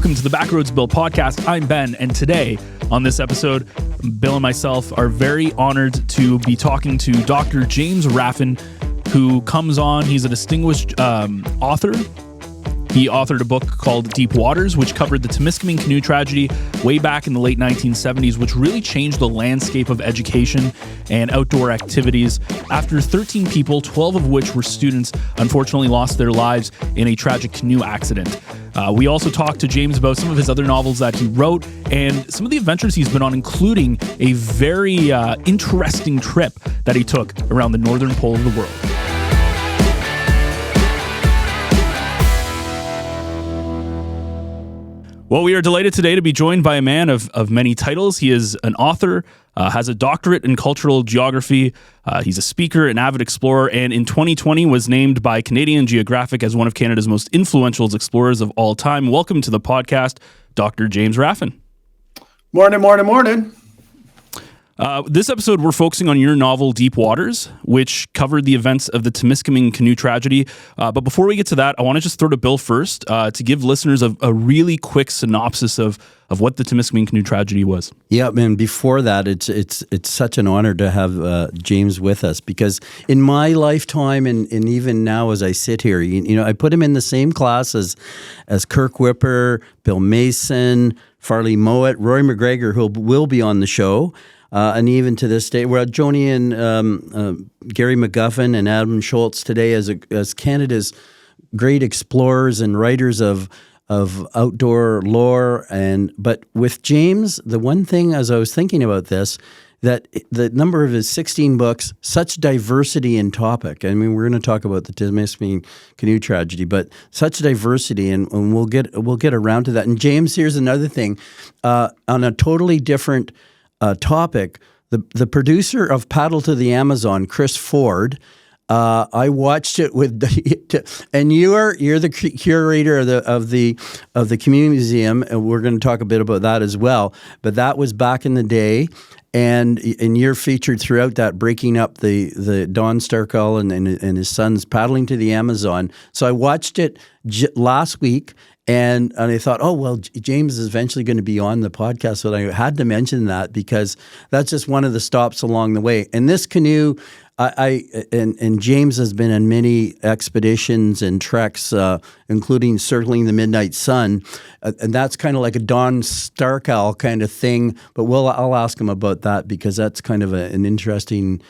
Welcome to the Backroads Bill podcast. I'm Ben, and today on this episode, Bill and myself are very honored to be talking to Dr. James Raffan, who comes on. He's a distinguished author. He authored a book called Deep Waters, which covered the Timiskaming canoe tragedy way back in the late 1970s, which really changed the landscape of education and outdoor activities after 13 people, 12 of which were students, unfortunately lost their lives in a tragic canoe accident. We also talked to James about some of his other novels that he wrote and some of the adventures he's been on, including a very interesting trip that he took around the northern pole of the world. Well, we are delighted today to be joined by a man of many titles. He is an author, has a doctorate in cultural geography. He's a speaker, an avid explorer, and in 2020 was named by Canadian Geographic as one of Canada's most influential explorers of all time. Welcome to the podcast, Dr. James Raffan. Morning. This episode, we're focusing on your novel, Deep Waters, which covered the events of the Timiskaming canoe tragedy. But before we get to that, I want to just throw to Bill first to give listeners a really quick synopsis of what the Timiskaming canoe tragedy was. Yeah, and before that, it's such an honor to have James with us, because in my lifetime and even now as I sit here, you know, I put him in the same class as Kirk Whipper, Bill Mason, Farley Mowat, Roy McGregor, who will be on the show. And even to this day, we're at Joni and Gary McGuffin and Adam Schultz today as Canada's great explorers and writers of outdoor lore. But with James, the one thing as I was thinking about this, that the number of his 16 books, such diversity in topic. I mean, we're going to talk about the Timiskaming canoe tragedy, but such diversity, and we'll get around to that. And James, here's another thing, on a totally different topic. The producer of Paddle to the Amazon, Chris Ford, I watched it with, and you're the curator of the community museum, and we're going to talk a bit about that as well. But that was back in the day, and you're featured throughout that, breaking up the Don Starkell and his sons paddling to the Amazon. So I watched it last week. And I thought, oh, well, James is eventually going to be on the podcast, so I had to mention that because that's just one of the stops along the way. And this canoe, and James has been on many expeditions and treks, including circling the midnight sun, and that's kind of like a Don Starkell kind of thing. But I'll ask him about that because that's kind of an interesting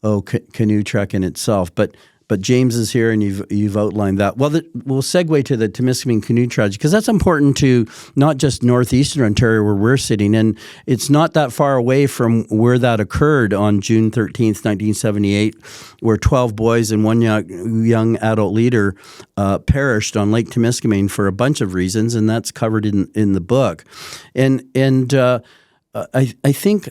canoe trek in itself. But James is here, and you've outlined that. Well, we'll segue to the Timiskaming canoe tragedy, because that's important to not just northeastern Ontario where we're sitting, and it's not that far away from where that occurred on June 13th, 1978, where 12 boys and one young adult leader perished on Lake Timiskaming for a bunch of reasons, and that's covered in the book. And I think,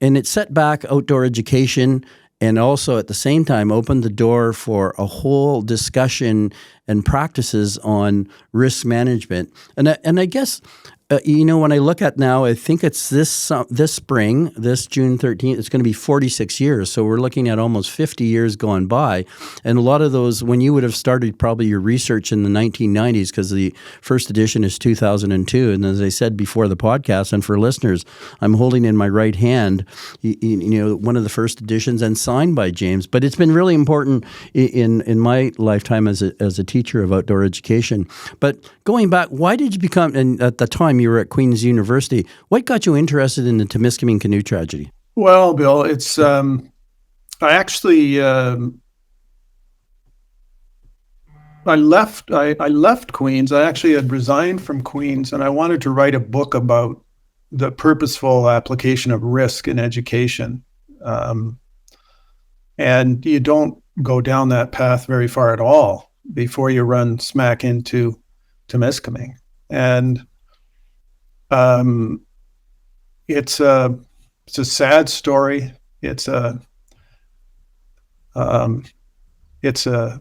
and it set back outdoor education, and also at the same time opened the door for a whole discussion and practices on risk management. And I guess, when I look at now, I think it's this spring, this June 13th, it's going to be 46 years. So we're looking at almost 50 years gone by. And a lot of those, when you would have started probably your research in the 1990s, because the first edition is 2002. And as I said before the podcast, and for listeners, I'm holding in my right hand, one of the first editions and signed by James. But it's been really important in my lifetime as a teacher of outdoor education. But going back, why did you become, and at the time you were at Queen's University, what got you interested in the Timiskaming canoe tragedy? Well, Bill, it's I left Queen's. I actually had resigned from Queen's, and I wanted to write a book about the purposeful application of risk in education. And you don't go down that path very far at all before you run smack into Timiskaming. And it's a sad story. It's a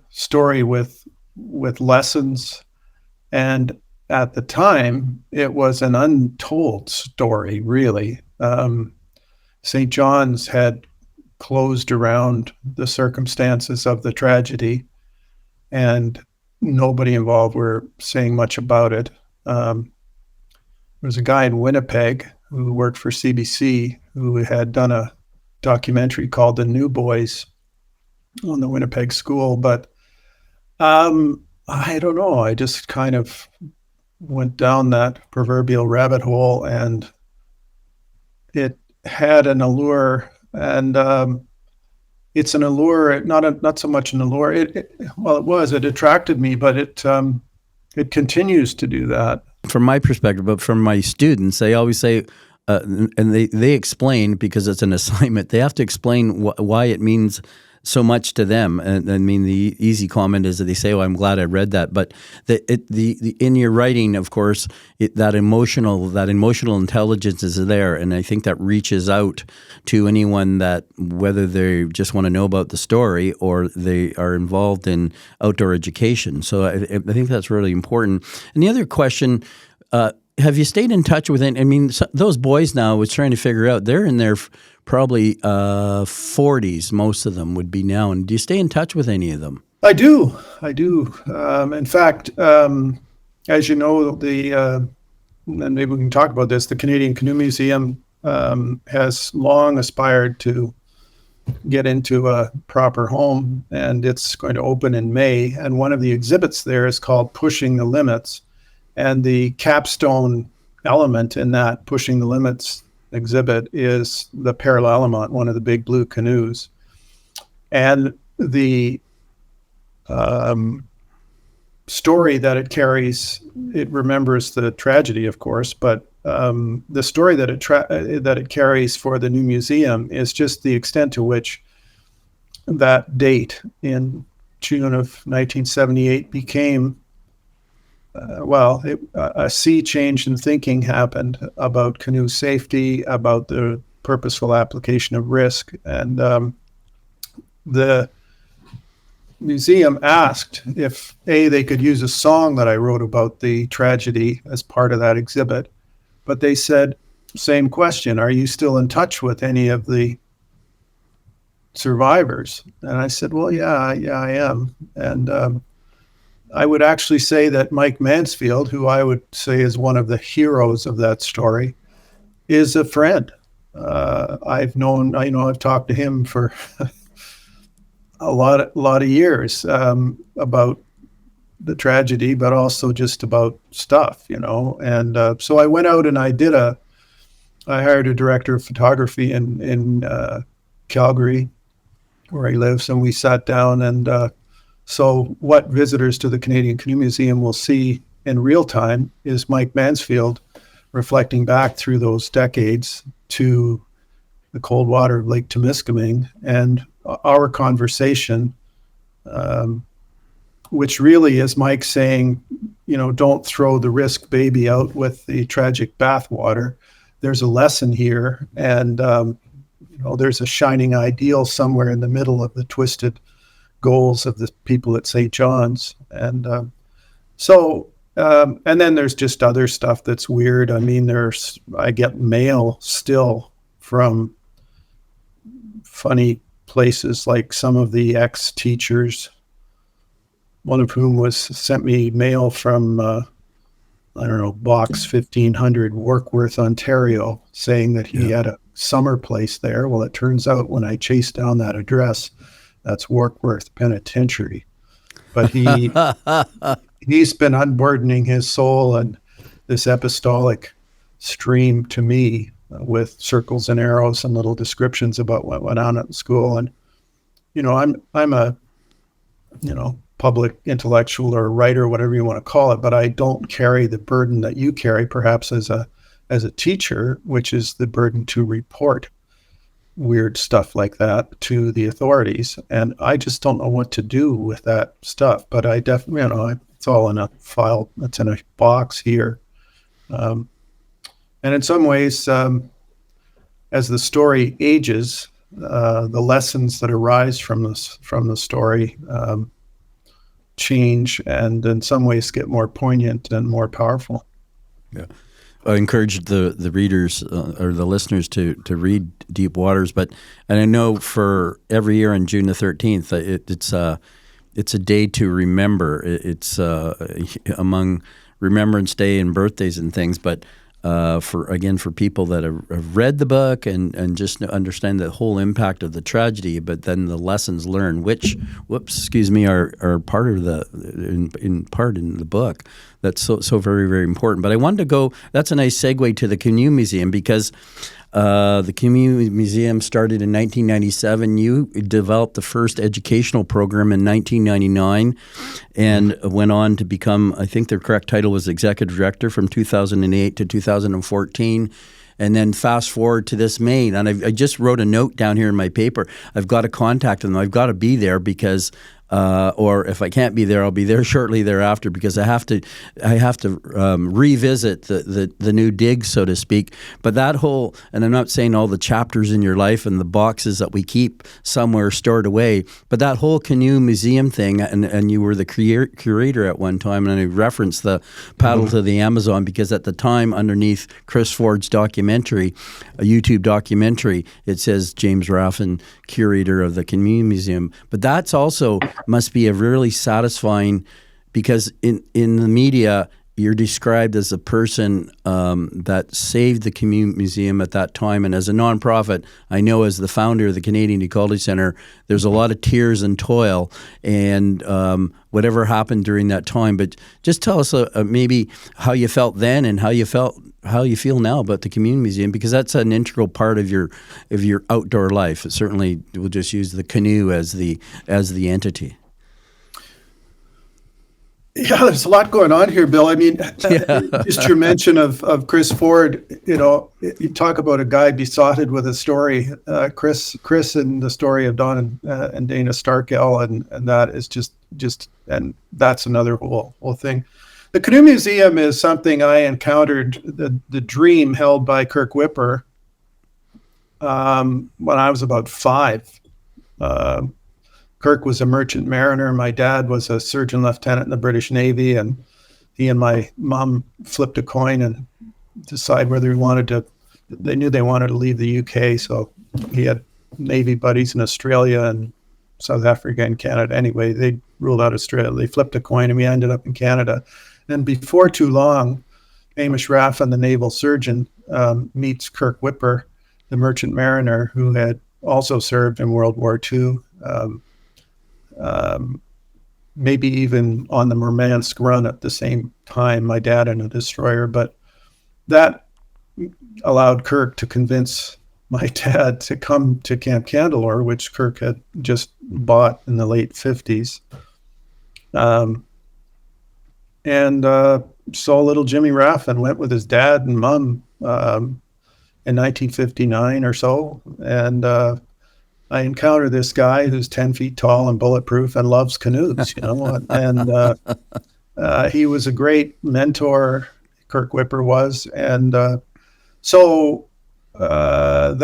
story with lessons, and at the time it was an untold story, really. St. John's had closed around the circumstances of the tragedy, and nobody involved were saying much about it. was a guy in Winnipeg who worked for CBC who had done a documentary called The New Boys on the Winnipeg school. But I don't know. I just kind of went down that proverbial rabbit hole, and it had an allure, and it's an allure, not so much an allure. It attracted me, but it continues to do that. From my perspective, but from my students, they always say, and they explain, because it's an assignment, they have to explain why it means so much to them. And I mean, the easy comment is that they say, "Oh, I'm glad I read that." But in your writing, of course, that emotional intelligence is there, and I think that reaches out to anyone that, whether they just want to know about the story or they are involved in outdoor education. So I think that's really important. And the other question. Have you stayed in touch with any? I mean, those boys now, I was trying to figure out, they're in their probably 40s, most of them would be now. And do you stay in touch with any of them? I do. In fact, as you know, and maybe we can talk about this, the Canadian Canoe Museum has long aspired to get into a proper home, and it's going to open in May. And one of the exhibits there is called Pushing the Limits. And the capstone element in that Pushing the Limits exhibit is the Parallelimont, one of the big blue canoes. And the story that it carries, it remembers the tragedy, of course, but the story that it carries for the new museum is just the extent to which that date in June of 1978 became a sea change in thinking happened about canoe safety, about the purposeful application of risk. And the museum asked if, they could use a song that I wrote about the tragedy as part of that exhibit. But they said, same question, are you still in touch with any of the survivors? And I said, well, yeah, I am. And I would actually say that Mike Mansfield, who I would say is one of the heroes of that story, is a friend. I've talked to him for a lot of years about the tragedy, but also just about stuff, And so I went out and I hired a director of photography in Calgary, where he lives, and we sat down and. So what visitors to the Canadian Canoe Museum will see in real time is Mike Mansfield reflecting back through those decades to the cold water of Lake Timiskaming, and our conversation, which really is Mike saying, don't throw the risk baby out with the tragic bathwater. There's a lesson here, and there's a shining ideal somewhere in the middle of the twisted goals of the people at St. John's. And and then there's just other stuff that's weird. I mean, I get mail still from funny places, like some of the ex-teachers, one of whom sent me mail from, Box 1500, Warkworth, Ontario, saying that he had a summer place there. Well, it turns out when I chased down that address, that's Warkworth Penitentiary. But he's been unburdening his soul and this apostolic stream to me with circles and arrows and little descriptions about what went on at the school. And, I'm a, public intellectual or writer, whatever you want to call it, but I don't carry the burden that you carry, perhaps as a teacher, which is the burden to report weird stuff like that to the authorities. And I just don't know what to do with that stuff. But I definitely, it's all in a file. It's in a box here. And in some ways, as the story ages, the lessons that arise from the story change, and in some ways get more poignant and more powerful. Yeah. I encourage the readers or the listeners to read Deep Waters, and I know for every year on June the 13th, it's a day to remember. It's among Remembrance Day and birthdays and things, but for people that have read the book and just understand the whole impact of the tragedy, but then the lessons learned, which are part of in the book. That's so very, very important. But I wanted to go. That's a nice segue to the Canoe Museum, because the Canoe Museum started in 1997. You developed the first educational program in 1999 and went on to become, I think the correct title was Executive Director from 2008 to 2014. And then fast forward to this May. And I just wrote a note down here in my paper. I've got to contact them. I've got to be there because or if I can't be there, I'll be there shortly thereafter, because I have to revisit the new dig, so to speak. But that whole, and I'm not saying all the chapters in your life and the boxes that we keep somewhere stored away, but that whole Canoe Museum thing, and you were the curator at one time, and I referenced the Paddle to the Amazon, because at the time, underneath Chris Ford's documentary, a YouTube documentary, it says James Raffan, curator of the Canoe Museum. But that's also must be a really satisfying, because in the media you're described as a person that saved the Canoe Museum at that time, and as a nonprofit, I know as the founder of the Canadian Ecology Centre, there's a lot of tears and toil and whatever happened during that time. But just tell us maybe how you felt then and how you feel now about the Canoe Museum, because that's an integral part of your outdoor life. Certainly, we'll just use the canoe as the entity. Yeah, there's a lot going on here, Bill. I mean, just your mention of Chris Ford, you talk about a guy besotted with a story. Chris and the story of Don and Dana Starkell, and that is just and that's another whole thing. The Canoe Museum is something I encountered, the dream held by Kirk Whipper when I was about 5. Kirk was a merchant mariner. My dad was a surgeon lieutenant in the British Navy, and he and my mom flipped a coin and decided whether they knew they wanted to leave the UK. So he had Navy buddies in Australia and South Africa and Canada. Anyway, they ruled out Australia. They flipped a coin and we ended up in Canada. And before too long, Hamish Raffan, the naval surgeon, meets Kirk Whipper, the merchant mariner who had also served in World War II. Maybe even on the Murmansk run at the same time, my dad in a destroyer. But that allowed Kirk to convince my dad to come to Camp Candelore, which Kirk had just bought in the late 50s. So little Jimmy Raffan went with his dad and mom in 1959 or so. And I encountered this guy who's 10 feet tall and bulletproof and loves canoes, and he was a great mentor, Kirk Whipper was. And so as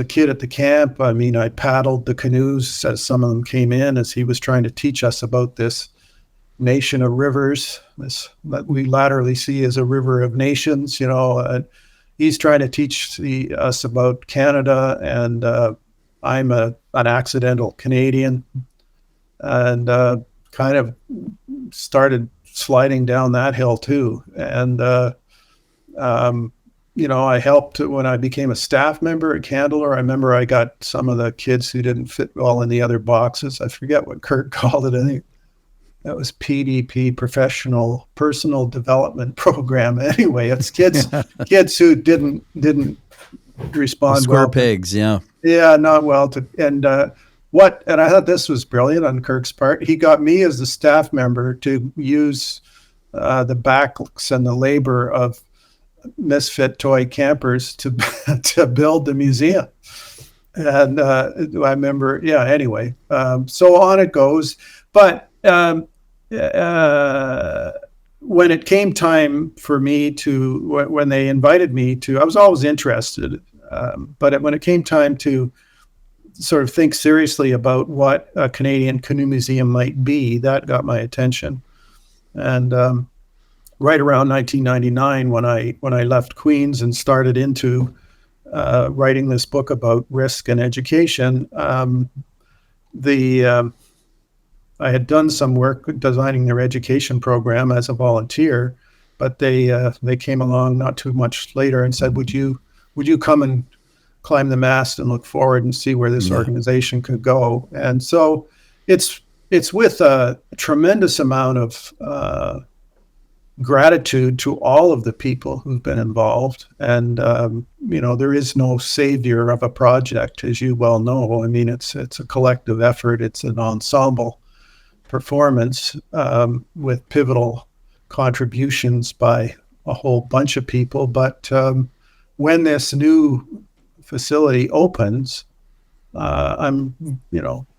a kid at the camp, I mean, I paddled the canoes as some of them came in, as he was trying to teach us about this nation of rivers, this that we laterally see as a river of nations, he's trying to teach us about Canada, and I'm an accidental Canadian, and kind of started sliding down that hill too. And I helped when I became a staff member at Candelore. I remember I got some of the kids who didn't fit well in the other boxes. I forget what Kurt called it. I think that was PDP, Personal Development Program. Anyway, it's kids who didn't respond Square well. pigs, yeah. Yeah, not well. And I thought this was brilliant on Kirk's part. He got me as the staff member to use the backs and the labor of misfit toy campers to build the museum. And I remember, anyway, so on it goes. But when it came time for me when they invited me to, I was always interested, but when it came time to sort of think seriously about what a Canadian Canoe Museum might be, that got my attention. And right around 1999, when I left Queen's and started into writing this book about risk and education, I had done some work designing their education program as a volunteer, but they came along not too much later and said, would you come and climb the mast and look forward and see where this organization could go? And so it's with a tremendous amount of gratitude to all of the people who've been involved. And, there is no savior of a project, as you well know. I mean, it's a collective effort. It's an ensemble performance with pivotal contributions by a whole bunch of people. But when this new facility opens,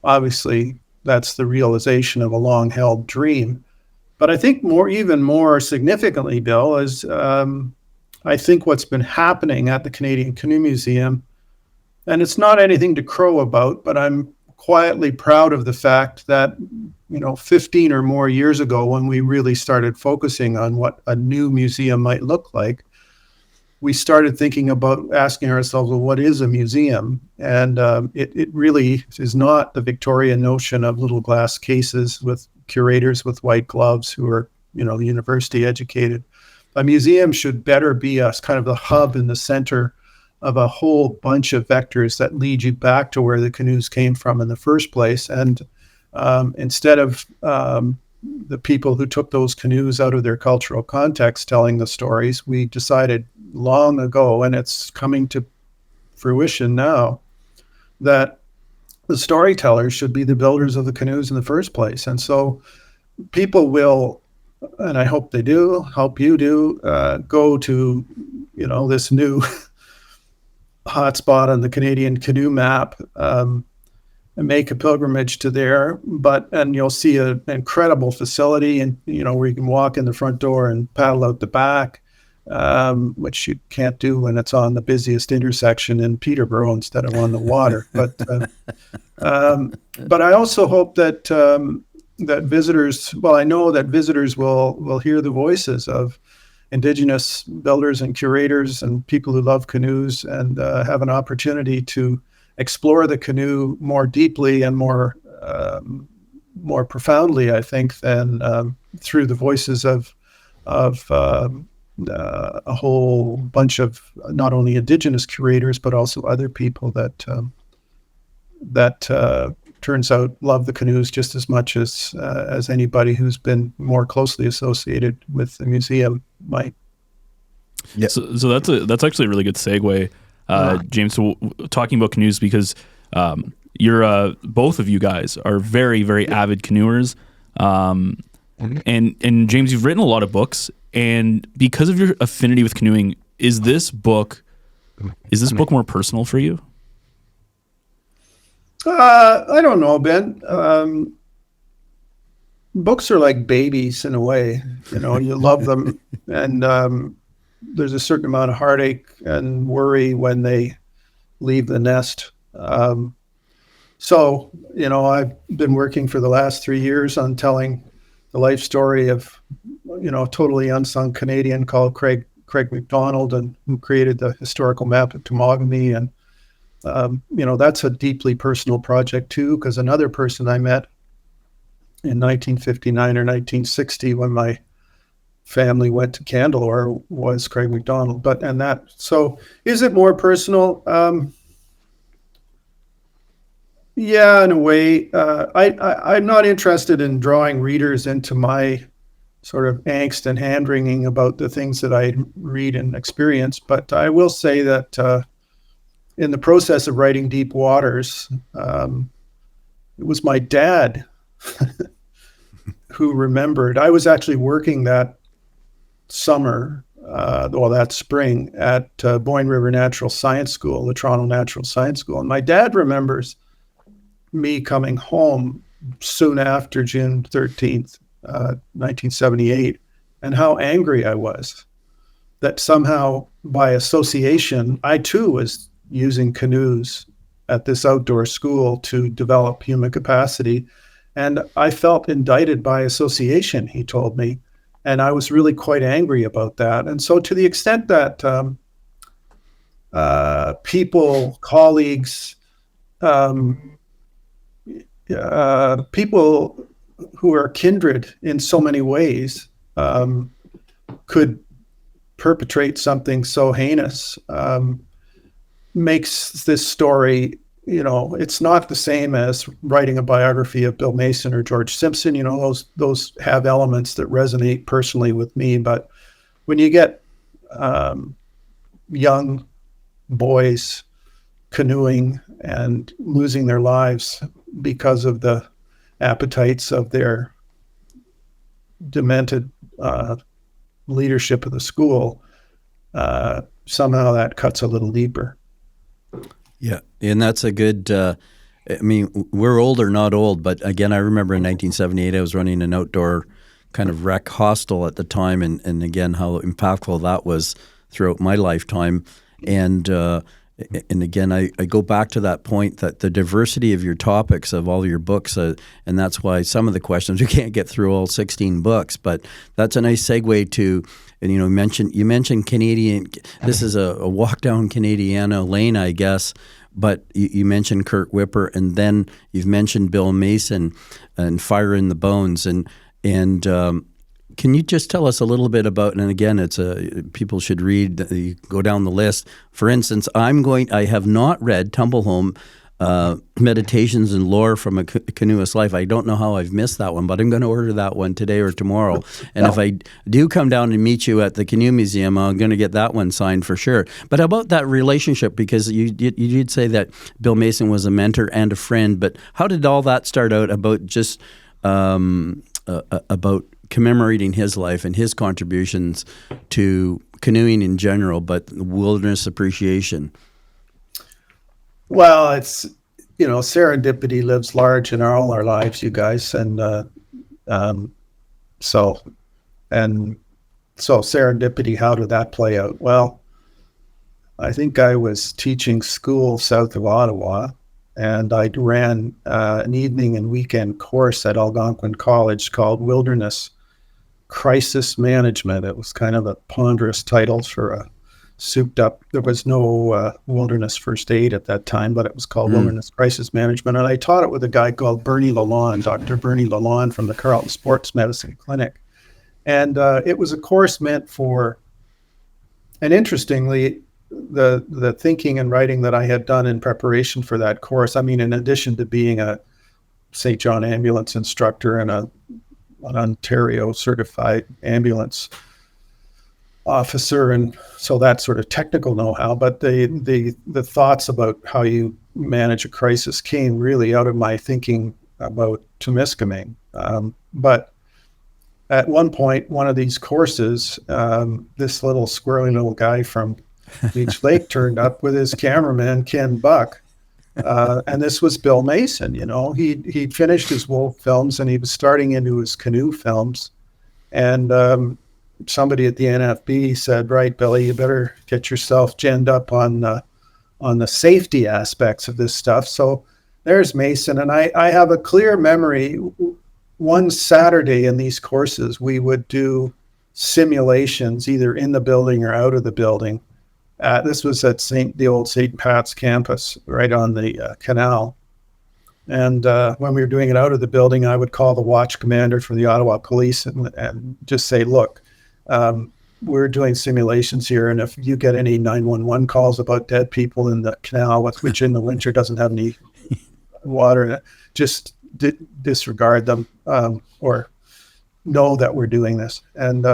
obviously that's the realization of a long-held dream. But I think even more significantly, Bill, is I think what's been happening at the Canadian Canoe Museum, and it's not anything to crow about, but I'm quietly proud of the fact that, 15 or more years ago, when we really started focusing on what a new museum might look like, we started thinking about asking ourselves, well, what is a museum? And it really is not the Victorian notion of little glass cases with curators with white gloves who are, university educated. A museum should better be us kind of the hub in the center of a whole bunch of vectors that lead you back to where the canoes came from in the first place. And instead of the people who took those canoes out of their cultural context telling the stories, we decided long ago, and it's coming to fruition now, that the storytellers should be the builders of the canoes in the first place. And so people will, and I hope they do, hope you do, go to, this new hotspot on the Canadian canoe map, and make a pilgrimage to there. And you'll see an incredible facility, and where you can walk in the front door and paddle out the back, which you can't do when it's on the busiest intersection in Peterborough instead of on the water. But I also hope that that visitors, I know that visitors will hear the voices of Indigenous builders and curators and people who love canoes, and have an opportunity to explore the canoe more deeply and more profoundly, I think, than through the voices of a whole bunch of not only Indigenous curators but also other people that turns out love the canoes just as much as anybody who's been more closely associated with the museum might. Yeah. So that's actually a really good segue, James, to talking about canoes, because you're both of you guys are very, very avid canoers, and James, you've written a lot of books, and because of your affinity with canoeing, is this book more personal for you? I don't know, Ben. Books are like babies in a way. You love them, and there's a certain amount of heartache and worry when they leave the nest. So, I've been working for the last 3 years on telling the life story of, a totally unsung Canadian called Craig McDonald, and who created the historical map of Timiskaming. And that's a deeply personal project too, because another person I met in 1959 or 1960 when my family went to Candelore was Craig McDonald. So is it more personal? Yeah, in a way. I'm not interested in drawing readers into my sort of angst and hand-wringing about the things that I read and experience, but I will say that in the process of writing Deep Waters, it was my dad who remembered. I was actually working that summer, that spring, at Boyne River Natural Science School, the Toronto Natural Science School. And my dad remembers me coming home soon after June 13th, 1978, and how angry I was that somehow by association, I too was using canoes at this outdoor school to develop human capacity. And I felt indicted by association, he told me. And I was really quite angry about that. And so to the extent that people, colleagues, people who are kindred in so many ways, could perpetrate something so heinous makes this story, it's not the same as writing a biography of Bill Mason or George Simpson. Those have elements that resonate personally with me. But when you get young boys canoeing and losing their lives because of the appetites of their demented leadership of the school, somehow that cuts a little deeper. Yeah, and that's a good, we're older, not old, but again, I remember in 1978, I was running an outdoor kind of rec hostel at the time, and again, how impactful that was throughout my lifetime. And again, I go back to that point that the diversity of your topics, of all your books, and that's why some of the questions, we can't get through all 16 books, but that's a nice segue to, and you mentioned Canadian, this is a walk down Canadiana lane, I guess, but you mentioned Kurt Whipper, and then you've mentioned Bill Mason and Fire in the Bones, and can you just tell us a little bit about, and again, people should read, you go down the list. For instance, I have not read Tumble Home, Meditations and Lore from a Canoeist Life. I don't know how I've missed that one, but I'm going to order that one today or tomorrow. And if I do come down and meet you at the Canoe Museum, I'm going to get that one signed for sure. But about that relationship, because you did say that Bill Mason was a mentor and a friend, but how did all that start out about just about commemorating his life and his contributions to canoeing in general, but wilderness appreciation? Well, it's, serendipity lives large in all our lives, you guys. And so serendipity, how did that play out? Well, I think I was teaching school south of Ottawa, and I ran an evening and weekend course at Algonquin College called Wilderness Crisis Management. It was kind of a ponderous title for a souped up. There was no wilderness first aid at that time, but it was called Wilderness Crisis Management. And I taught it with a guy called Bernie Lalonde, Dr. Bernie Lalonde from the Carleton Sports Medicine Clinic. And it was a course meant for, and interestingly, the thinking and writing that I had done in preparation for that course, in addition to being a St. John ambulance instructor and an Ontario certified ambulance officer, and so that sort of technical know-how, but the thoughts about how you manage a crisis came really out of my thinking about Timiskaming. But at one point, one of these courses, this little squirrely little guy from Beach Lake turned up with his cameraman, Ken Buck, and this was Bill Mason. He'd finished his wolf films and he was starting into his canoe films, and somebody at the NFB said, "Right, Billy, you better get yourself ginned up on the safety aspects of this stuff." So there's Mason, and I have a clear memory. One Saturday in these courses, we would do simulations either in the building or out of the building. This was at the old St. Pat's campus, right on the canal. And when we were doing it out of the building, I would call the watch commander from the Ottawa Police and just say, "Look, we're doing simulations here, and if you get any 911 calls about dead people in the canal, which in the winter doesn't have any water, just disregard them, or know that we're doing this." And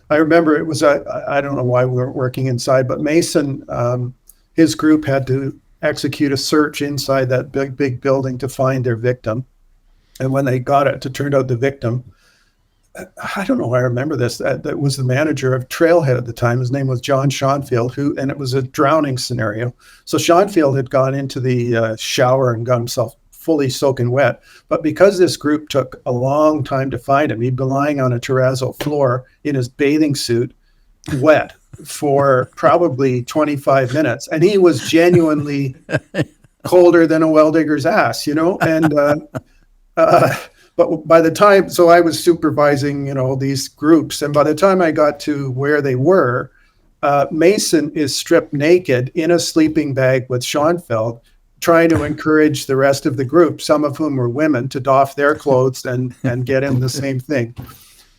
I remember it was, I don't know why we weren't working inside, but Mason, his group had to execute a search inside that big building to find their victim. And when they got it, it turned out the victim, I don't know why I remember this, that was the manager of Trailhead at the time. His name was John Schoenfield, and it was a drowning scenario. So Schoenfield had gone into the shower and got himself fully soaking wet. But because this group took a long time to find him, he'd been lying on a terrazzo floor in his bathing suit, wet, for probably 25 minutes. And he was genuinely colder than a well digger's ass, and but by the time, so I was supervising, these groups, and by the time I got to where they were, Mason is stripped naked in a sleeping bag with Schoenfeld, trying to encourage the rest of the group, some of whom were women, to doff their clothes and get in the same thing.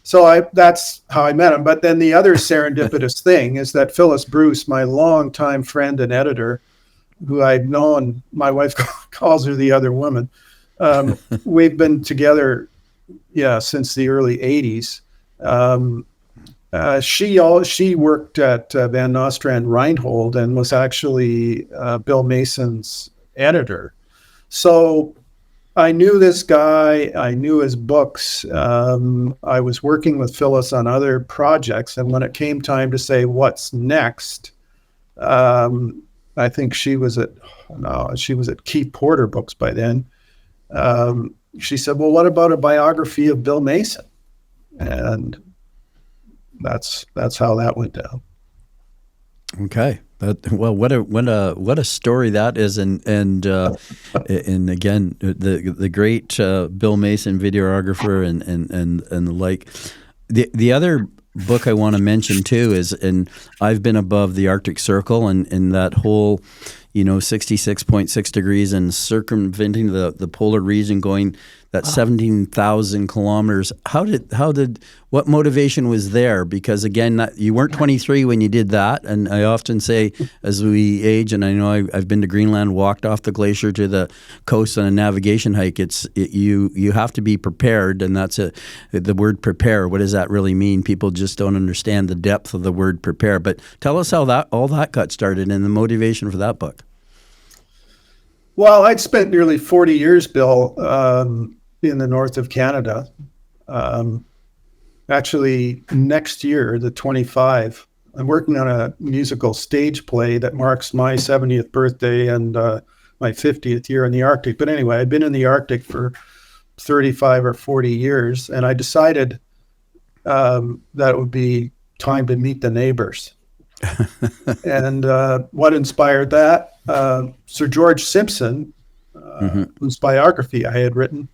So that's how I met him. But then the other serendipitous thing is that Phyllis Bruce, my longtime friend and editor, who I'd known, my wife calls her the other woman. We've been together, since the early 80s. She worked at Van Nostrand Reinhold and was actually Bill Mason's editor. So I knew this guy. I knew his books. I was working with Phyllis on other projects, and when it came time to say what's next, I think she was at Keith Porter Books by then. She said, "Well, what about a biography of Bill Mason?" And that's how that went down. Okay. Well, what a story that is, and again, the great Bill Mason videographer and the like. The other book I want to mention too is, and I've been above the Arctic Circle and that whole, 66.6 degrees and circumventing the polar region, going that 17,000 kilometers. What motivation was there? Because again, you weren't 23 when you did that. And I often say, as we age, and I know I've been to Greenland, walked off the glacier to the coast on a navigation hike. You have to be prepared, and that's the word prepare. What does that really mean? People just don't understand the depth of the word prepare. But tell us how all that got started and the motivation for that book. Well, I'd spent nearly 40 years, Bill, in the north of Canada. Actually, next year, the 25, I'm working on a musical stage play that marks my 70th birthday and my 50th year in the Arctic. But anyway, I'd been in the Arctic for 35 or 40 years, and I decided that it would be time to meet the neighbors. And what inspired that? Sir George Simpson, whose biography I had written,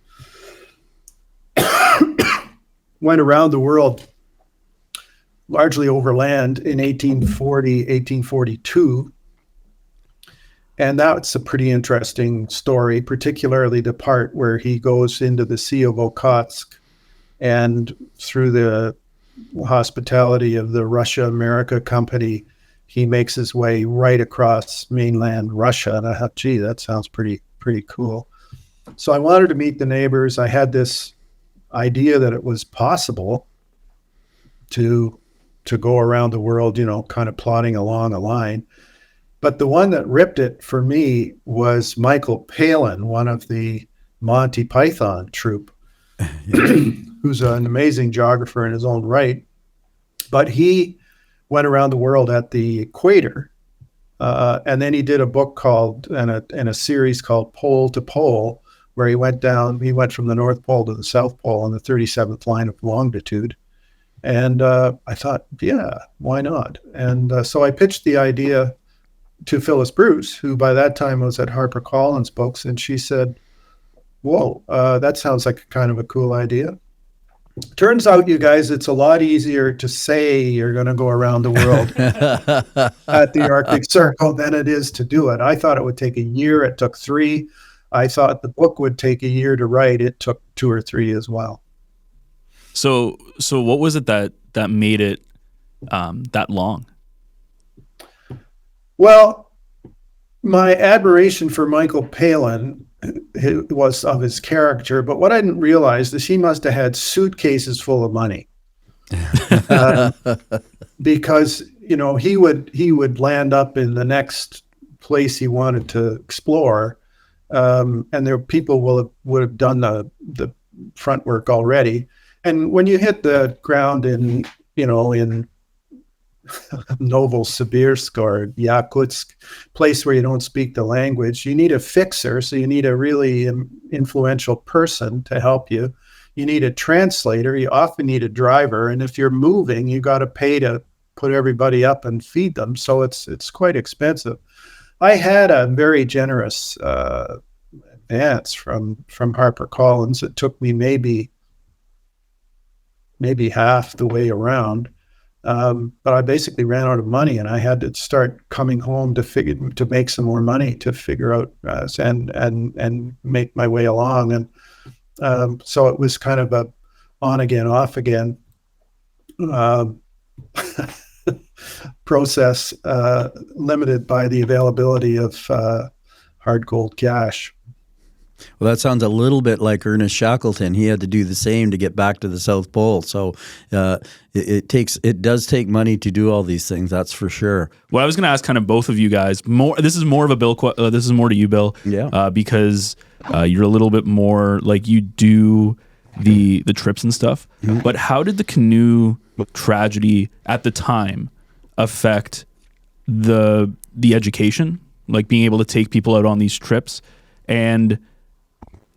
went around the world largely overland in 1840, 1842. And that's a pretty interesting story, particularly the part where he goes into the Sea of Okhotsk and through the hospitality of the Russia-America Company, he makes his way right across mainland Russia. And I thought, gee, that sounds pretty cool. So I wanted to meet the neighbors. I had this idea that it was possible to go around the world, kind of plodding along a line. But the one that ripped it for me was Michael Palin, one of the Monty Python troupe, who's an amazing geographer in his own right. But he went around the world at the equator. And then he did a book called, and a series called Pole to Pole, where he went from the North Pole to the South Pole on the 37th line of longitude. And I thought, yeah, why not? And so I pitched the idea to Phyllis Bruce, who by that time was at HarperCollins Books, and she said, whoa, that sounds like kind of a cool idea. Turns out, you guys, it's a lot easier to say you're going to go around the world at the Arctic Circle than it is to do it. I thought it would take a year. It took 3. I thought the book would take a year to write. It took 2 or 3 as well. So what was it that made it that long? Well, my admiration for Michael Palin was of his character, but what I didn't realize is he must have had suitcases full of money, because he would land up in the next place he wanted to explore, and there people would have done the front work already. And when you hit the ground in Novosibirsk or Yakutsk, place where you don't speak the language, you need a fixer. So you need a really influential person to help you. You need a translator. You often need a driver. And if you're moving, you got to pay to put everybody up and feed them. So it's quite expensive. I had a very generous advance from HarperCollins. It took me maybe half the way around. But I basically ran out of money, and I had to start coming home to make some more money to figure out and make my way along. And so it was kind of a on again, off again. uh, process limited by the availability of hard gold cash. Well, that sounds a little bit like Ernest Shackleton. He had to do the same to get back to the South Pole. So it does take money to do all these things. That's for sure. Well, I was going to ask kind of both of you guys more. This is more of a Bill. This is more to you, Bill. Yeah. Because you're a little bit more like you do the trips and stuff. Mm-hmm. But how did the canoe tragedy at the time affect the education, like being able to take people out on these trips? And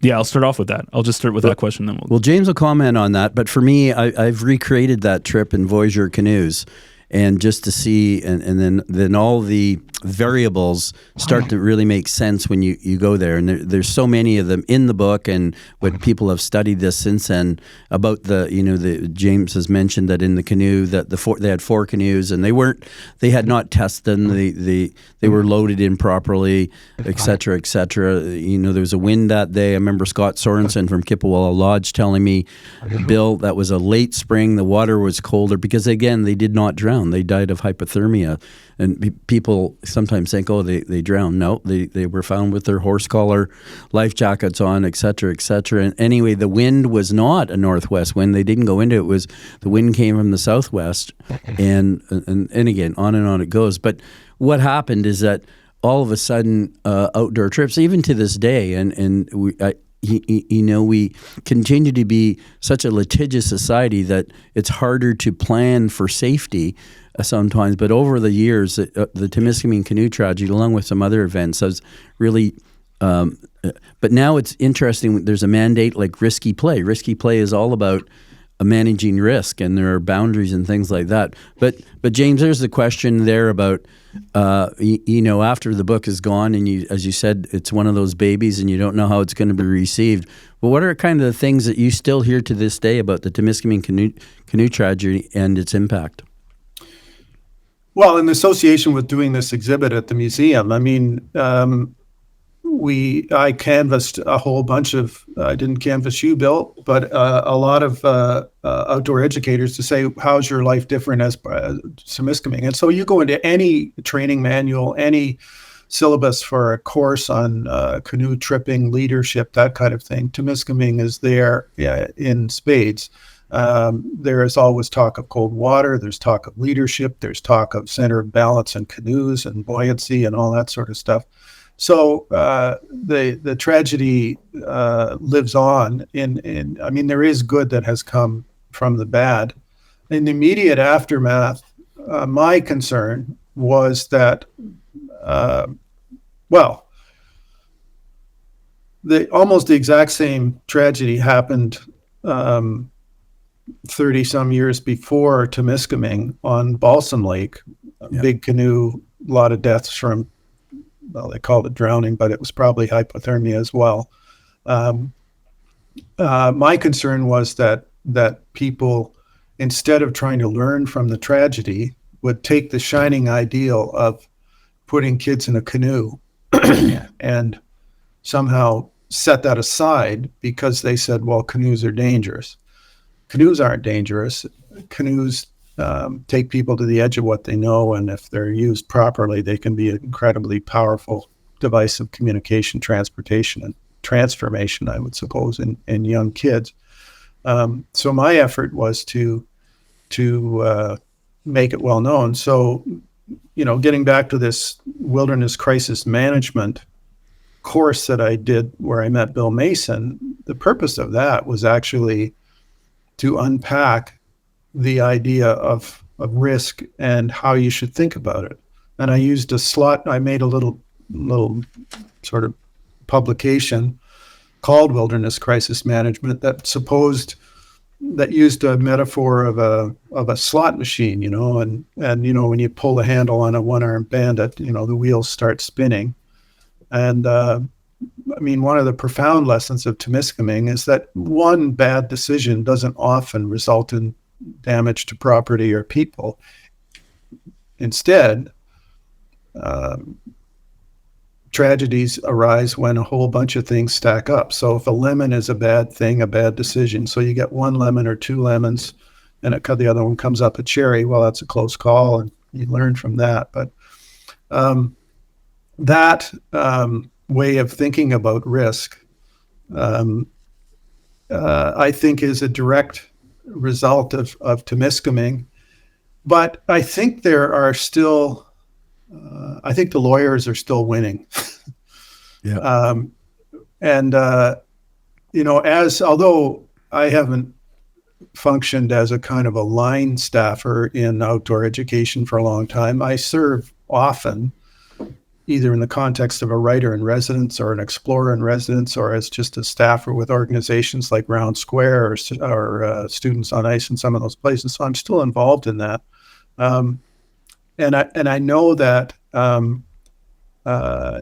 yeah, I'll start off with that. I'll just start with that question. Then well, James will comment on that. But for me, I've recreated that trip in Voyageur canoes, and just to see, and then all the variables start to really make sense when you go there. And there's so many of them in the book, and what people have studied this since then about the James has mentioned that in the canoe that they had 4 canoes, and they had not tested them. They were loaded improperly, et cetera, et cetera. There was a wind that day. I remember Scott Sorensen from Kippawalla Lodge telling me, Bill, that was a late spring. The water was colder because, again, they did not drown. They died of hypothermia. And people sometimes think, oh, they drowned. No, they were found with their horse collar, life jackets on, et cetera, et cetera. And anyway, the wind was not a northwest wind. They didn't go into it. The wind came from the southwest. And again, on and on it goes. But what happened is that all of a sudden, outdoor trips, even to this day, and we continue to be such a litigious society that it's harder to plan for safety sometimes. But over the years, the Timiskaming canoe tragedy, along with some other events, has really. But now it's interesting. There's a mandate like risky play. Risky play is all about managing risk, and there are boundaries and things like that. But James, there's the question there about after the book is gone, and as you said, it's one of those babies, and you don't know how it's going to be received. But what are kind of the things that you still hear to this day about the Timiskaming canoe tragedy and its impact? Well, in association with doing this exhibit at the museum, I mean, I canvassed a whole bunch of, I didn't canvass you, Bill, but a lot of outdoor educators to say, how's your life different as Timiskaming? And so you go into any training manual, any syllabus for a course on canoe tripping, leadership, that kind of thing. Timiskaming is there in spades. There is always talk of cold water. There's talk of leadership. There's talk of center of balance in canoes and buoyancy and all that sort of stuff. So the tragedy lives on. I mean, there is good that has come from the bad. In the immediate aftermath, my concern was that, almost the exact same tragedy happened 30-some years before Timiskaming on Balsam Lake. Big canoe, a lot of deaths from, well, they called it drowning, but it was probably hypothermia as well. My concern was that people, instead of trying to learn from the tragedy, would take the shining ideal of putting kids in a canoe and somehow set that aside because they said, well, canoes are dangerous. Canoes aren't dangerous. Canoes take people to the edge of what they know, and if they're used properly, they can be an incredibly powerful device of communication, transportation, and transformation, I would suppose, in young kids. So my effort was to make it well known. So, getting back to this wilderness crisis management course that I did where I met Bill Mason, the purpose of that was actually to unpack the idea of risk and how you should think about it. And I used I made a little sort of publication called Wilderness Crisis Management that used a metaphor of a slot machine, and when you pull the handle on a one-armed bandit, the wheels start spinning. And one of the profound lessons of Timiskaming is that one bad decision doesn't often result in damage to property or people. Instead, tragedies arise when a whole bunch of things stack up. So if a lemon is a bad thing, a bad decision, so you get one lemon or two lemons, and the other one comes up a cherry. Well, that's a close call, and you learn from that. But that way of thinking about risk, I think, is a direct result of Timiskaming. But I think there are still, I think the lawyers are still winning. Yeah. Although I haven't functioned as a kind of a line staffer in outdoor education for a long time, I serve often, either in the context of a writer in residence or an explorer in residence, or as just a staffer with organizations like Round Square or Students on Ice in some of those places. So I'm still involved in that. And I know that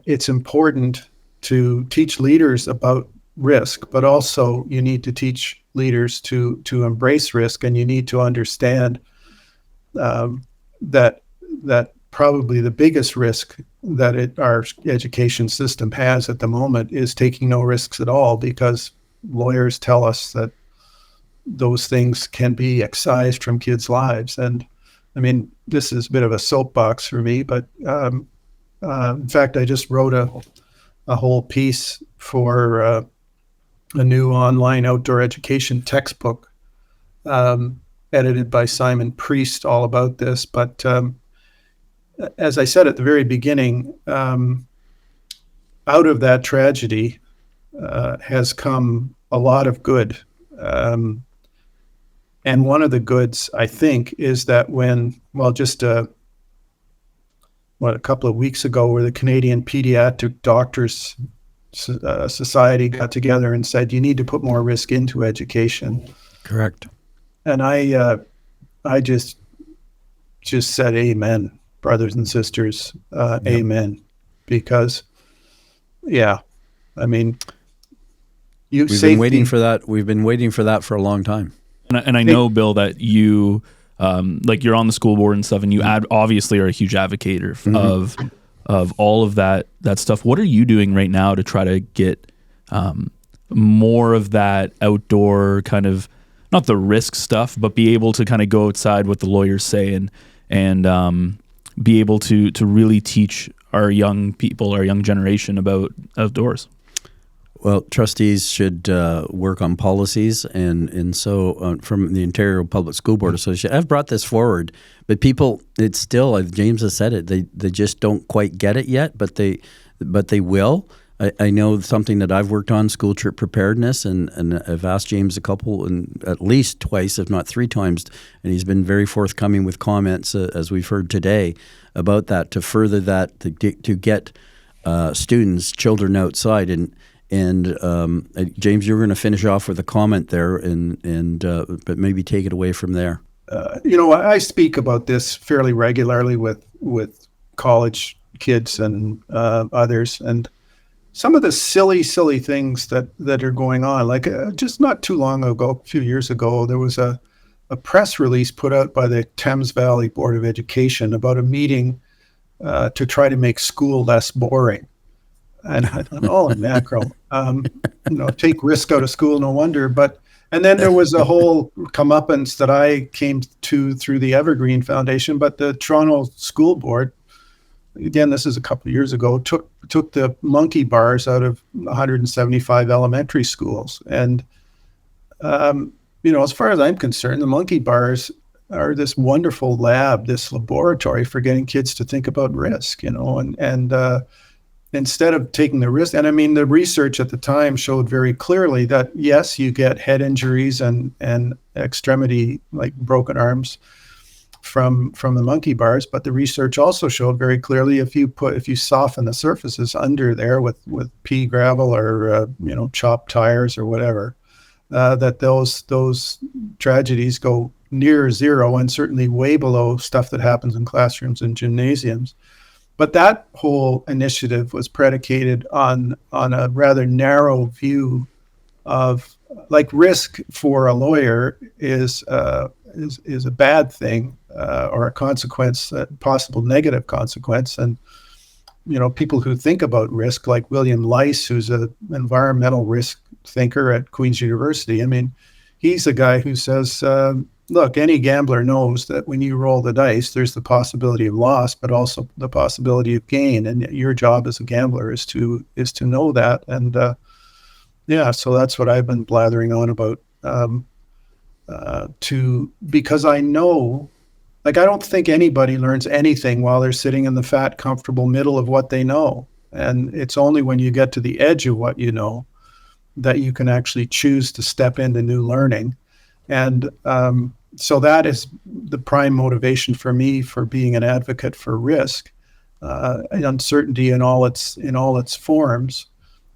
it's important to teach leaders about risk, but also you need to teach leaders to embrace risk, and you need to understand that probably the biggest risk that our education system has at the moment is taking no risks at all, because lawyers tell us that those things can be excised from kids' lives. And I mean, this is a bit of a soapbox for me, but in fact, I just wrote a whole piece for a new online outdoor education textbook, edited by Simon Priest, all about this. But as I said at the very beginning, out of that tragedy has come a lot of good. And one of the goods, I think, is that a couple of weeks ago, where the Canadian Pediatric Doctors Society got together and said, you need to put more risk into education. Correct. And I just said, amen, brothers and sisters, amen. Because, I mean, we've been waiting for that. We've been waiting for that for a long time. And I know, Bill, that you, you're on the school board and stuff, and you obviously are a huge advocate of all of that stuff. What are you doing right now to try to get more of that outdoor kind of, not the risk stuff, but be able to kind of go outside what the lawyers say and be able to really teach our young people, our young generation about outdoors? Well, trustees should work on policies, and so from the Ontario Public School Board Association, I've brought this forward, but people, it's still, James has said it, they just don't quite get it yet, but they will. I know something that I've worked on, school trip preparedness, and I've asked James a couple, and at least twice, if not three times, and he's been very forthcoming with comments, as we've heard today, about that, to further that, to get students, children outside. And James, you're going to finish off with a comment there, but maybe take it away from there. I speak about this fairly regularly with college kids and others, and some of the silly things that are going on. Like just not too long ago, a few years ago, there was a press release put out by the Thames Valley Board of Education about a meeting to try to make school less boring. And I thought, oh, mackerel, take risk out of school, no wonder. And then there was a whole comeuppance that I came to through the Evergreen Foundation, but the Toronto School Board, again, this is a couple of years ago, took the monkey bars out of 175 elementary schools. And, as far as I'm concerned, the monkey bars are this wonderful lab, this laboratory for getting kids to think about risk, and instead of taking the risk. And I mean, the research at the time showed very clearly that, yes, you get head injuries and extremity, like broken arms from the monkey bars. But the research also showed very clearly, if you soften the surfaces under there with pea gravel or, chopped tires or whatever, that those tragedies go near zero, and certainly way below stuff that happens in classrooms and gymnasiums. But that whole initiative was predicated on a rather narrow view of, like, risk for a lawyer is a bad thing, or a consequence, a possible negative consequence. And people who think about risk, like William Leiss, who's an environmental risk thinker at Queen's University. I mean, he's a guy who says look, any gambler knows that when you roll the dice, there's the possibility of loss, but also the possibility of gain. And your job as a gambler is to know that. And yeah, so that's what I've been blathering on about. Because I know, like, I don't think anybody learns anything while they're sitting in the fat, comfortable middle of what they know. And it's only when you get to the edge of what you know that you can actually choose to step into new learning. And so that is the prime motivation for me for being an advocate for risk, uncertainty in all its forms.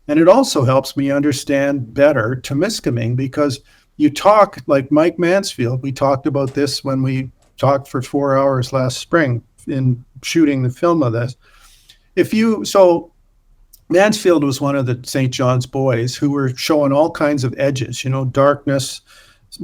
And it also helps me understand better Timiskaming, because you talk like Mike Mansfield. We talked about this when we talked for 4 hours last spring in shooting the film of this. So Mansfield was one of the St. John's boys who were showing all kinds of edges, darkness,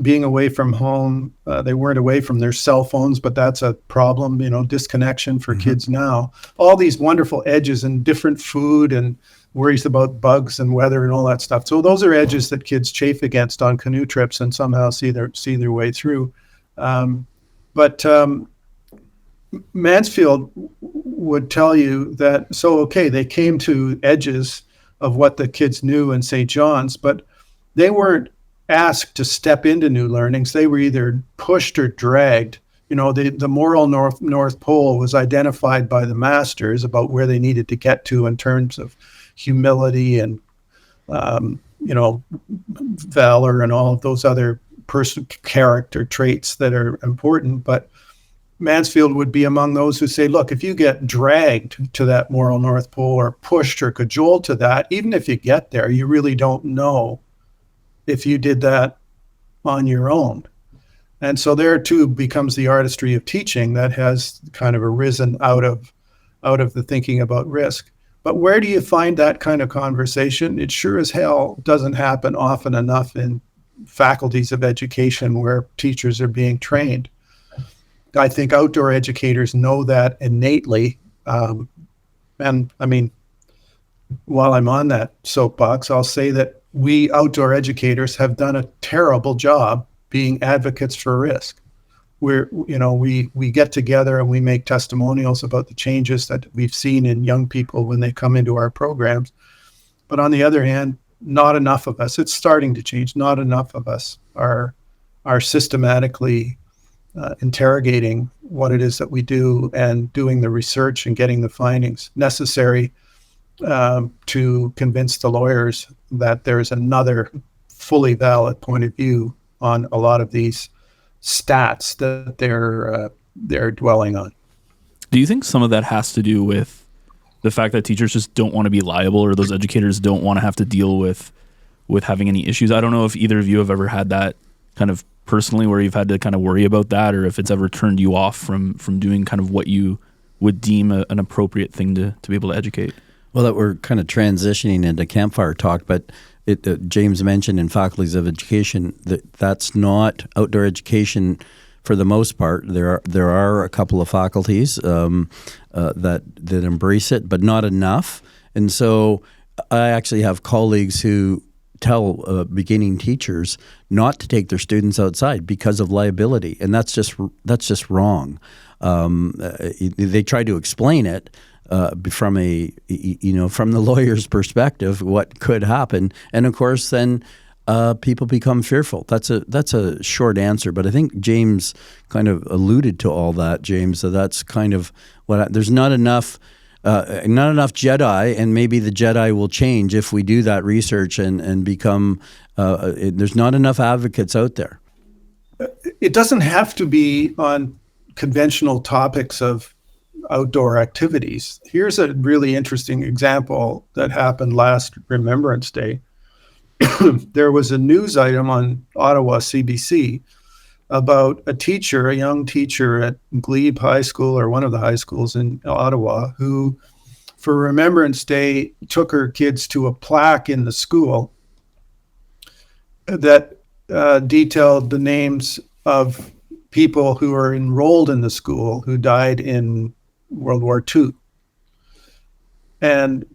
being away from home. They weren't away from their cell phones, but that's a problem, disconnection for kids now. All these wonderful edges and different food and worries about bugs and weather and all that stuff. So those are edges that kids chafe against on canoe trips and somehow see their way through. But Mansfield would tell you that, they came to edges of what the kids knew in St. John's, but they weren't asked to step into new learnings. They were either pushed or dragged. The moral North Pole was identified by the masters about where they needed to get to in terms of humility and, valor and all of those other character traits that are important. But Mansfield would be among those who say, look, if you get dragged to that moral North Pole or pushed or cajoled to that, even if you get there, you really don't know if you did that on your own. And so there too becomes the artistry of teaching that has kind of arisen out of the thinking about risk. But where do you find that kind of conversation? It sure as hell doesn't happen often enough in faculties of education where teachers are being trained. I think outdoor educators know that innately. And I mean, while I'm on that soapbox, I'll say that we outdoor educators have done a terrible job being advocates for risk. We get together and we make testimonials about the changes that we've seen in young people when they come into our programs. But on the other hand, not enough of us, it's starting to change, not enough of us are systematically interrogating what it is that we do and doing the research and getting the findings necessary to convince the lawyers that there's another fully valid point of view on a lot of these stats that they're dwelling on. Do you think some of that has to do with the fact that teachers just don't want to be liable, or those educators don't want to have to deal with having any issues? I don't know if either of you have ever had that kind of personally, where you've had to kind of worry about that, or if it's ever turned you off from doing kind of what you would deem an appropriate thing to be able to educate. Well, that we're kind of transitioning into campfire talk, but James mentioned in faculties of education that's not outdoor education for the most part. There are a couple of faculties that embrace it, but not enough. And so I actually have colleagues who tell beginning teachers not to take their students outside because of liability, and that's just wrong. They try to explain it from the lawyer's perspective, what could happen, and of course then people become fearful. That's a short answer, but I think James kind of alluded to all that, James. So that's kind of there's not enough Jedi, and maybe the Jedi will change if we do that research and become. There's not enough advocates out there. It doesn't have to be on conventional topics of outdoor activities. Here's a really interesting example that happened last Remembrance Day. There was a news item on Ottawa CBC about a young teacher at Glebe High School, or one of the high schools in Ottawa, who for Remembrance Day took her kids to a plaque in the school that detailed the names of people who are enrolled in the school who died in World War II. And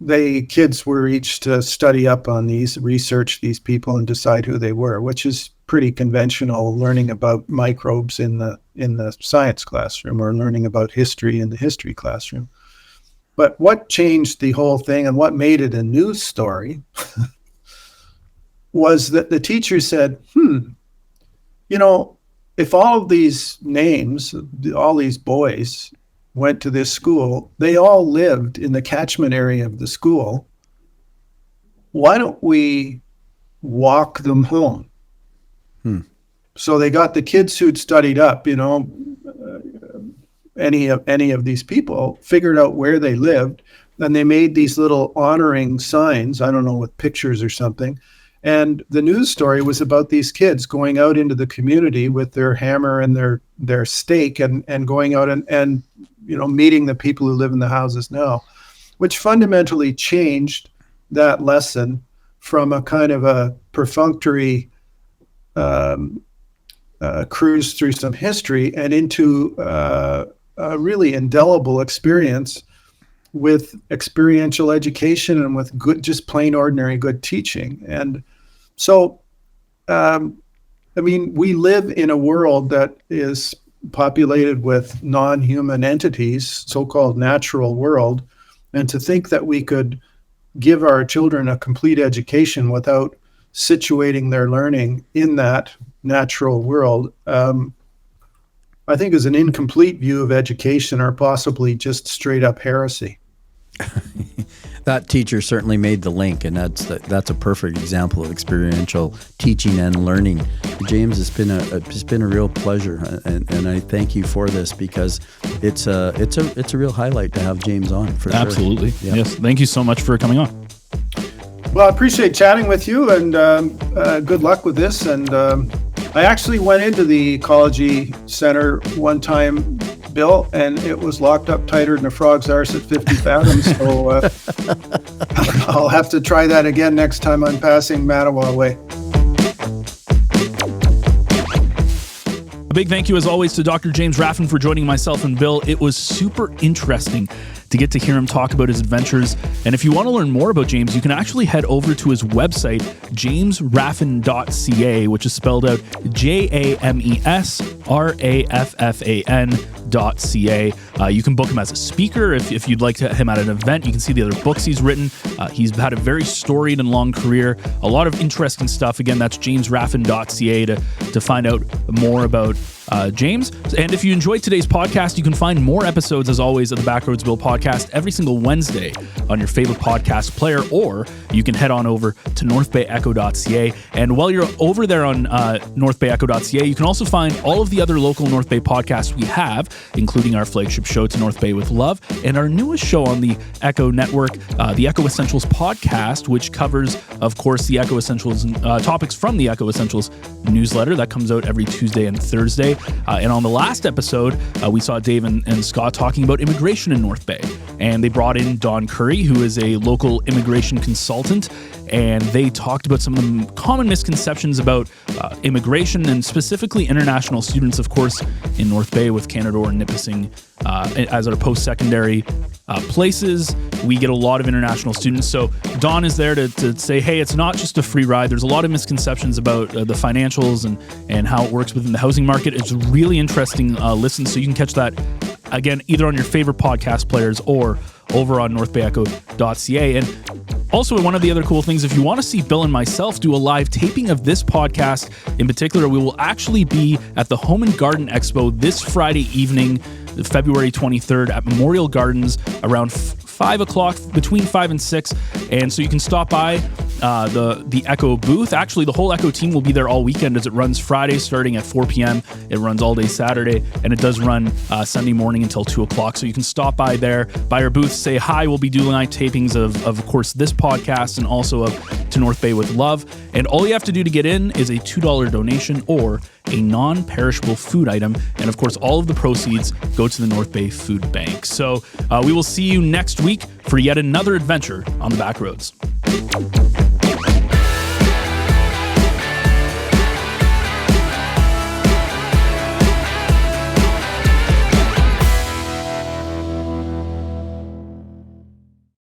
kids were each to study up on these, research these people, and decide who they were, which is pretty conventional learning about microbes in the science classroom, or learning about history in the history classroom. But what changed the whole thing and what made it a news story was that the teacher said, if all of these names, all these boys went to this school, they all lived in the catchment area of the school. Why don't we walk them home? So they got the kids who'd studied up, any of these people, figured out where they lived, and they made these little honoring signs, I don't know, with pictures or something. And the news story was about these kids going out into the community with their hammer and their stake and going out and meeting the people who live in the houses now, which fundamentally changed that lesson from a kind of a perfunctory cruise through some history and into a really indelible experience with experiential education and with good, just plain ordinary good teaching. And so, we live in a world that is populated with non-human entities, so-called natural world, and to think that we could give our children a complete education without situating their learning in that natural world, I think is an incomplete view of education, or possibly just straight up heresy. That teacher certainly made the link, and that's a perfect example of experiential teaching and learning. James, it's been a real pleasure, and I thank you for this, because it's a real highlight to have James on. For Absolutely, sure. Yeah. Yes. Thank you so much for coming on. Well, I appreciate chatting with you, and good luck with this. And I actually went into the Ecology Center one time, Bill, and it was locked up tighter than a frog's arse at 50 fathoms. So I'll have to try that again next time I'm passing Mattawa way. A big thank you, as always, to Dr. James Raffan for joining myself and Bill. It was super interesting to get to hear him talk about his adventures. And if you want to learn more about James, you can actually head over to his website, jamesraffan.ca, which is spelled out JAMESRAFFAN.ca. You can book him as a speaker if you'd like him at an event. You can see the other books he's written. He's had a very storied and long career, a lot of interesting stuff. Again, that's jamesraffan.ca to find out more about James. And if you enjoyed today's podcast, you can find more episodes, as always, of the Backroads Bill podcast every single Wednesday on your favorite podcast player, or you can head on over to NorthBayEcho.ca. And while you're over there on NorthBayEcho.ca, you can also find all of the other local North Bay podcasts we have, including our flagship show, To North Bay with Love, and our newest show on the Echo Network, the Echo Essentials podcast, which covers, of course, the Echo Essentials topics from the Echo Essentials newsletter that comes out every Tuesday and Thursday. And on the last episode, we saw Dave and Scott talking about immigration in North Bay. And they brought in Don Curry, who is a local immigration consultant. And they talked about some of the common misconceptions about immigration, and specifically international students, of course, in North Bay with Canadore and Nipissing as our post-secondary places. We get a lot of international students. So Don is there to say, hey, it's not just a free ride. There's a lot of misconceptions about the financials and how it works within the housing market. It's really interesting listen. So you can catch that, again, either on your favorite podcast players or over on NorthBayEcho.ca. And also, one of the other cool things, if you want to see Bill and myself do a live taping of this podcast in particular, we will actually be at the Home and Garden Expo this Friday evening, February 23rd at Memorial Gardens around 5 o'clock, between 5 and 6. And so you can stop by the Echo booth. Actually, the whole Echo team will be there all weekend, as it runs Friday starting at 4 p.m. It runs all day Saturday, and it does run Sunday morning until 2 o'clock. So you can stop by there, by our booth, say hi. We'll be doing live tapings of course, this podcast, and also of To North Bay with Love. And all you have to do to get in is a $2 donation or a non-perishable food item. And of course, all of the proceeds go to the North Bay Food Bank. So we will see you next week for yet another adventure on the Backroads.